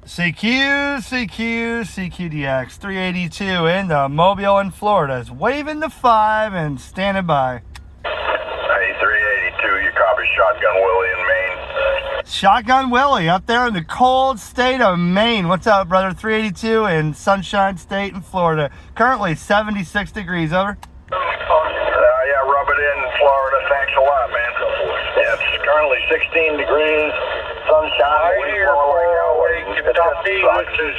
CQDX 382 in the Mobile in Florida is waving the 5 and standing by. Hey, 382, you copy Shotgun Willie in Maine? Shotgun Willie up there in the cold state of Maine. What's up, brother? 382 in Sunshine State in Florida. Currently 76 degrees, over. Yeah, rub it in Florida. Thanks a lot, man. Yeah, it's currently 16 degrees. Sunshine. This is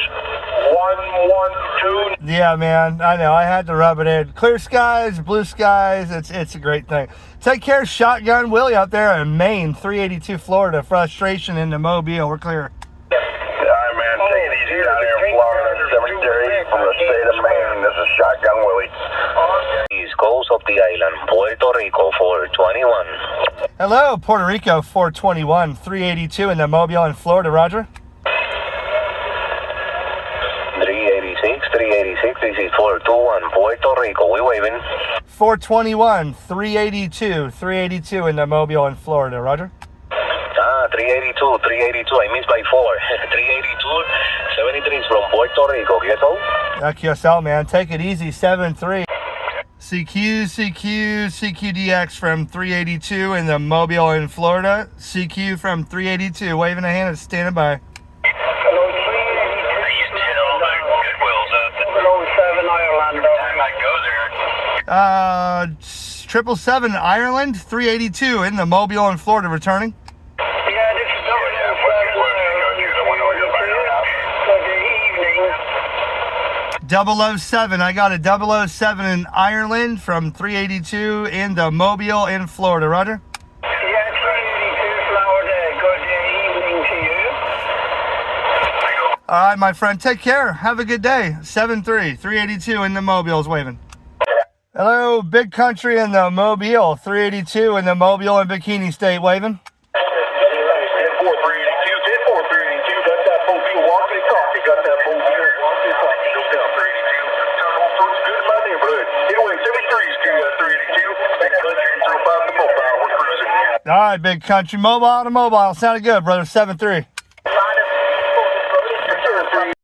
112. Yeah, man, I know. I had to rub it in. Clear skies, blue skies. It's a great thing. Take care, Shotgun Willie out there in Maine, 382 Florida. Frustration into Mobile. We're clear. Yeah, man. Take it easy down here in Florida. 73 from the state of Maine. This is Shotgun Willie. East coast of the island, Puerto Rico 421. Hello, Puerto Rico 421, 382 in the Mobile in Florida. Roger. 386, this is 421, Puerto Rico, we waving. 421, 382 in the Mobile in Florida. Roger. 382, I missed by 4. 382, 73 is from Puerto Rico, QSL? QSL, man, take it easy, 7-3. CQDX from 382 in the Mobile in Florida. CQ from 382, waving a hand and standing by. Hello, 777 Ireland, 382 in the Mobile in Florida, returning. Yeah, this is 007, I got a 007 in Ireland from 382 in the Mobile in Florida. Roger. Yeah, 382 Florida. Good evening to you. All right, my friend, take care. Have a good day. 7-3, 382 in the Mobile is waving. Hello, big country in the Mobile, 382 in the Mobile in Bikini State, waving. All right, big country, mobile to mobile. Sounded good, brother. 7-3.